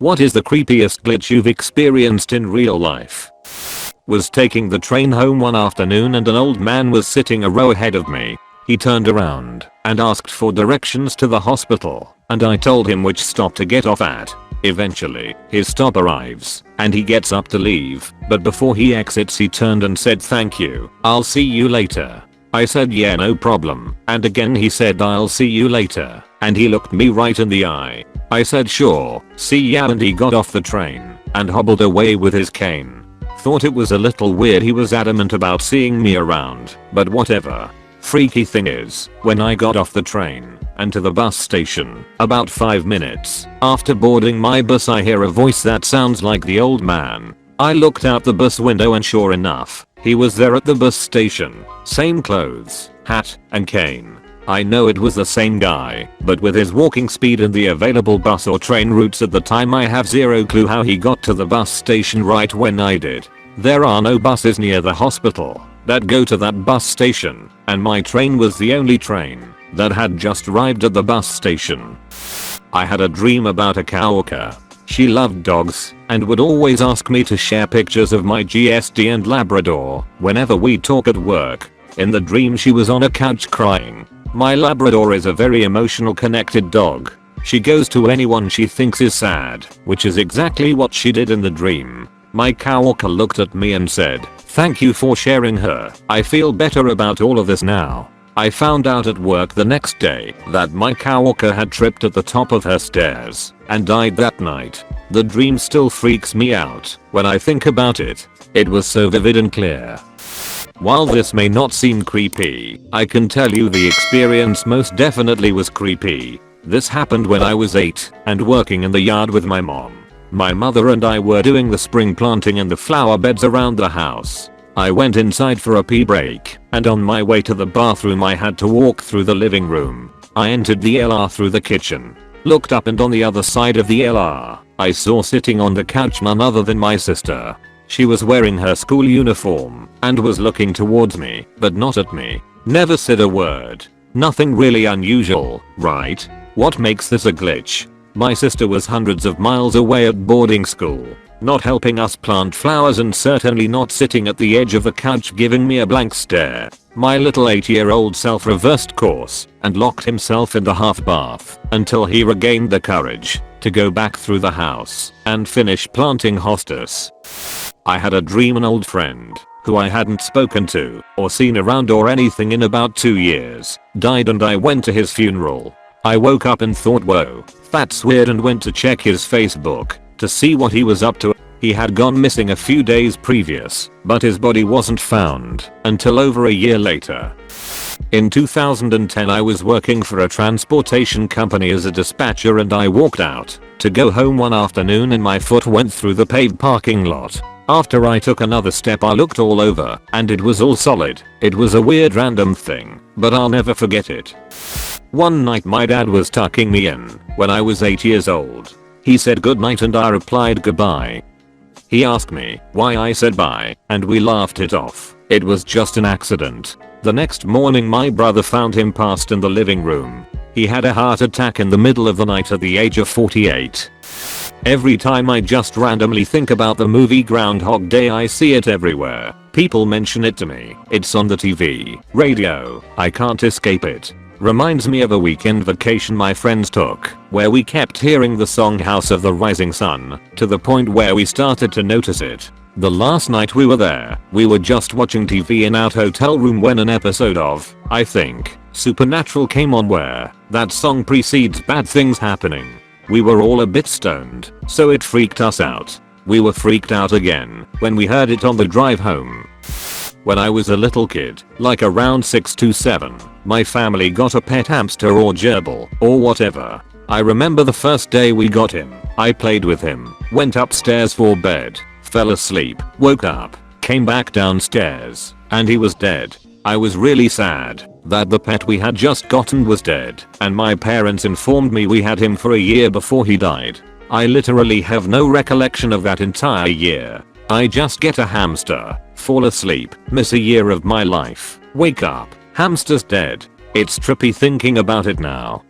What is the creepiest glitch you've experienced in real life? Was taking the train home one afternoon and an old man was sitting a row ahead of me. He turned around and asked for directions to the hospital, and I told him which stop to get off at. Eventually, his stop arrives, and he gets up to leave, but before he exits he turned and said, "Thank you, I'll see you later." I said, "Yeah, no problem," and again he said, "I'll see you later," and he looked me right in the eye. I said, "Sure, see ya," and he got off the train and hobbled away with his cane. Thought it was a little weird he was adamant about seeing me around, but whatever. Freaky thing is, when I got off the train and to the bus station, about 5 minutes after boarding my bus, I hear a voice that sounds like the old man. I looked out the bus window and sure enough, he was there at the bus station. Same clothes, hat, and cane. I know it was the same guy, but with his walking speed and the available bus or train routes at the time, I have zero clue how he got to the bus station right when I did. There are no buses near the hospital that go to that bus station, and my train was the only train that had just arrived at the bus station. I had a dream about a coworker. She loved dogs and would always ask me to share pictures of my GSD and Labrador whenever we talk at work. In the dream she was on a couch crying. My Labrador is a very emotional, connected dog. She goes to anyone she thinks is sad, which is exactly what she did in the dream. My coworker looked at me and said, "Thank you for sharing her. I feel better about all of this now." I found out at work the next day that my coworker had tripped at the top of her stairs and died that night. The dream still freaks me out when I think about it. It was so vivid and clear. While this may not seem creepy, I can tell you the experience most definitely was creepy. This happened when I was 8 and working in the yard with my mom. My mother and I were doing the spring planting in the flower beds around the house. I went inside for a pee break, and on my way to the bathroom I had to walk through the living room. I entered the LR through the kitchen, looked up, and on the other side of the LR, I saw sitting on the couch none other than my sister. She was wearing her school uniform and was looking towards me, but not at me. Never said a word. Nothing really unusual, right? What makes this a glitch? My sister was hundreds of miles away at boarding school, not helping us plant flowers and certainly not sitting at the edge of the couch giving me a blank stare. My little 8-year-old self reversed course and locked himself in the half bath until he regained the courage to go back through the house and finish planting hostas. I had a dream an old friend, who I hadn't spoken to or seen around or anything in about 2 years, died, and I went to his funeral. I woke up and thought, whoa, that's weird, and went to check his Facebook to see what he was up to. He had gone missing a few days previous, but his body wasn't found until over a year later. In 2010 I was working for a transportation company as a dispatcher, and I walked out to go home one afternoon and my foot went through the paved parking lot. After I took another step I looked all over and it was all solid. It was a weird random thing, but I'll never forget it. One night my dad was tucking me in when I was 8 years old. He said goodnight and I replied goodbye. He asked me why I said bye and we laughed it off. It was just an accident. The next morning my brother found him passed in the living room. He had a heart attack in the middle of the night at the age of 48. Every time I just randomly think about the movie Groundhog Day, I see it everywhere. People mention it to me. It's on the TV, radio. I can't escape it. Reminds me of a weekend vacation my friends took, where we kept hearing the song House of the Rising Sun, to the point where we started to notice it. The last night we were there, we were just watching TV in our hotel room when an episode of, I think, Supernatural came on where that song precedes bad things happening. We were all a bit stoned, so it freaked us out. We were freaked out again when we heard it on the drive home. When I was a little kid, like around 6 to 7, my family got a pet hamster or gerbil or whatever. I remember the first day we got him. I played with him, went upstairs for bed, fell asleep, woke up, came back downstairs, and he was dead. I was really sad that the pet we had just gotten was dead, and my parents informed me we had him for a year before he died. I literally have no recollection of that entire year. I just get a hamster, fall asleep, miss a year of my life, wake up, hamster's dead. It's trippy thinking about it now.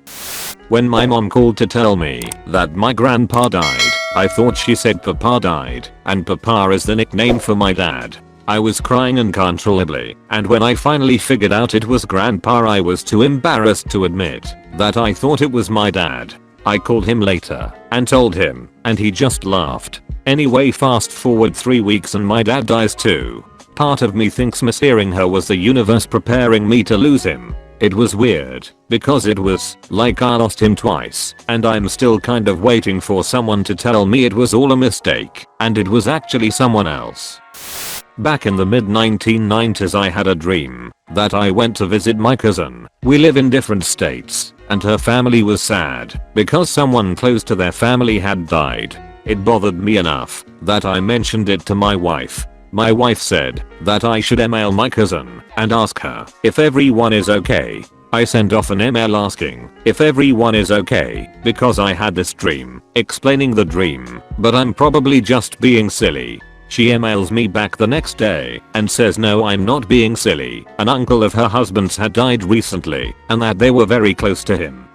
When my mom called to tell me that my grandpa died, I thought she said Papa died, and Papa is the nickname for my dad. I was crying uncontrollably, and when I finally figured out it was Grandpa, I was too embarrassed to admit that I thought it was my dad. I called him later and told him, and he just laughed. Anyway, fast forward 3 weeks and my dad dies too. Part of me thinks mishearing her was the universe preparing me to lose him. It was weird, because it was like I lost him twice, and I'm still kind of waiting for someone to tell me it was all a mistake, and it was actually someone else. Back in the mid 1990s I had a dream that I went to visit my cousin. We live in different states, and her family was sad because someone close to their family had died. It bothered me enough that I mentioned it to my wife. My wife said that I should email my cousin and ask her if everyone is okay. I sent off an email asking if everyone is okay because I had this dream, explaining the dream, but I'm probably just being silly. She emails me back the next day and says no, I'm not being silly. An uncle of her husband's had died recently and that they were very close to him.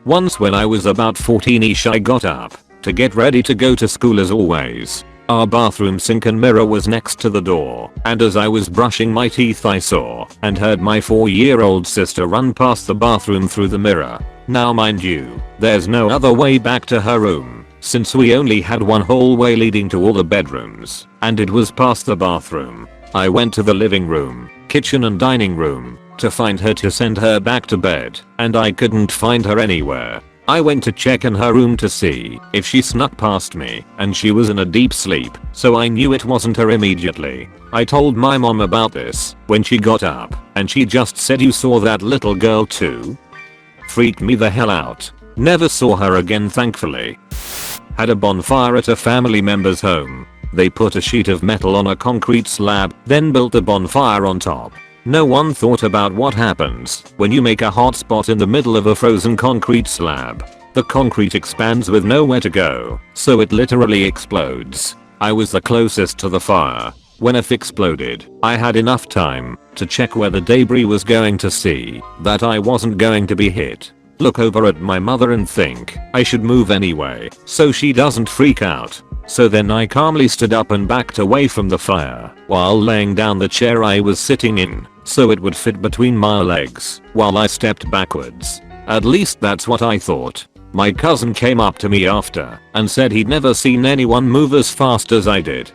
Once when I was about 14ish I got up to get ready to go to school as always. Our bathroom sink and mirror was next to the door, and as I was brushing my teeth I saw and heard my 4-year-old sister run past the bathroom through the mirror. Now mind you, there's no other way back to her room, since we only had one hallway leading to all the bedrooms, and it was past the bathroom. I went to the living room, kitchen and dining room to find her to send her back to bed, and I couldn't find her anywhere. I went to check in her room to see if she snuck past me, and she was in a deep sleep, so I knew it wasn't her immediately. I told my mom about this when she got up, and she just said, "You saw that little girl too?" Freaked me the hell out. Never saw her again, thankfully. Had a bonfire at a family member's home. They put a sheet of metal on a concrete slab, then built a bonfire on top. No one thought about what happens when you make a hot spot in the middle of a frozen concrete slab. The concrete expands with nowhere to go, so it literally explodes. I was the closest to the fire. When it exploded, I had enough time to check where the debris was going to see that I wasn't going to be hit. Look over at my mother and think I should move anyway so she doesn't freak out. So then I calmly stood up and backed away from the fire while laying down the chair I was sitting in so it would fit between my legs while I stepped backwards. At least that's what I thought. My cousin came up to me after and said he'd never seen anyone move as fast as I did.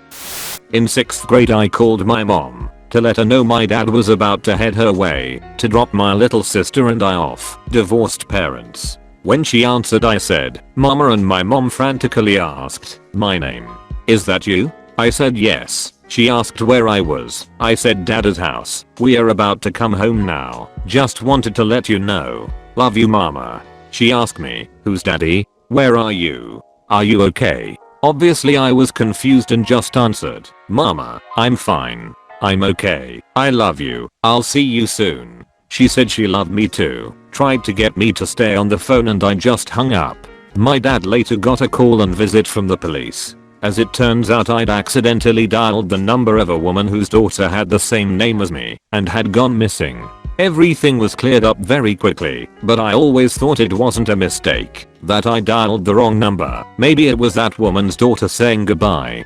In 6th grade I called my mom to let her know my dad was about to head her way to drop my little sister and I off. Divorced parents. When she answered I said, "Mama," and my mom frantically asked my name. "Is that you?" I said yes. She asked where I was. I said Dad's house. "We are about to come home now. Just wanted to let you know. Love you, Mama." She asked me, "Who's Daddy? Where are you? Are you okay?" Obviously I was confused and just answered, "Mama, I'm fine. I'm okay. I love you. I'll see you soon." She said she loved me too, tried to get me to stay on the phone, and I just hung up. My dad later got a call and visit from the police. As it turns out, I'd accidentally dialed the number of a woman whose daughter had the same name as me and had gone missing. Everything was cleared up very quickly, but I always thought it wasn't a mistake, that I dialed the wrong number. Maybe it was that woman's daughter saying goodbye.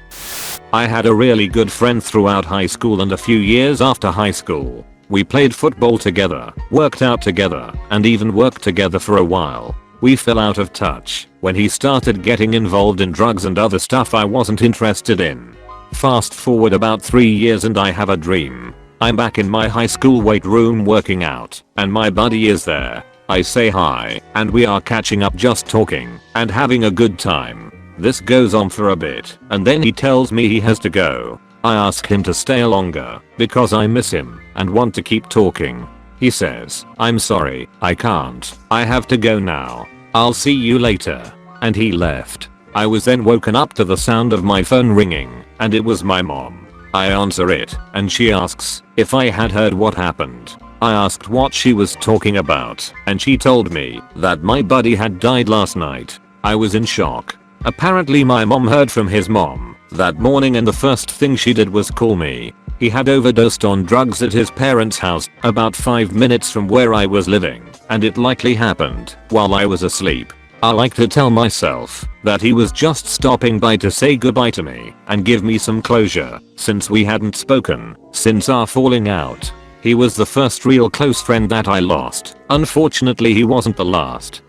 I had a really good friend throughout high school and a few years after high school. We played football together, worked out together, and even worked together for a while. We fell out of touch when he started getting involved in drugs and other stuff I wasn't interested in. Fast forward about 3 years and I have a dream. I'm back in my high school weight room working out, and my buddy is there. I say hi, and we are catching up, just talking and having a good time. This goes on for a bit, and then he tells me he has to go. I ask him to stay longer because I miss him and want to keep talking. He says, "I'm sorry, I can't. I have to go now. I'll see you later." And he left. I was then woken up to the sound of my phone ringing, and it was my mom. I answer it, and she asks if I had heard what happened. I asked what she was talking about, and she told me that my buddy had died last night. I was in shock. Apparently my mom heard from his mom that morning, and the first thing she did was call me. He had overdosed on drugs at his parents' house about 5 minutes from where I was living, and it likely happened while I was asleep. I like to tell myself that he was just stopping by to say goodbye to me and give me some closure since we hadn't spoken since our falling out. He was the first real close friend that I lost. Unfortunately, he wasn't the last.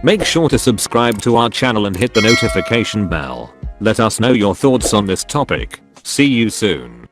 Make sure to subscribe to our channel and hit the notification bell. Let us know your thoughts on this topic. See you soon.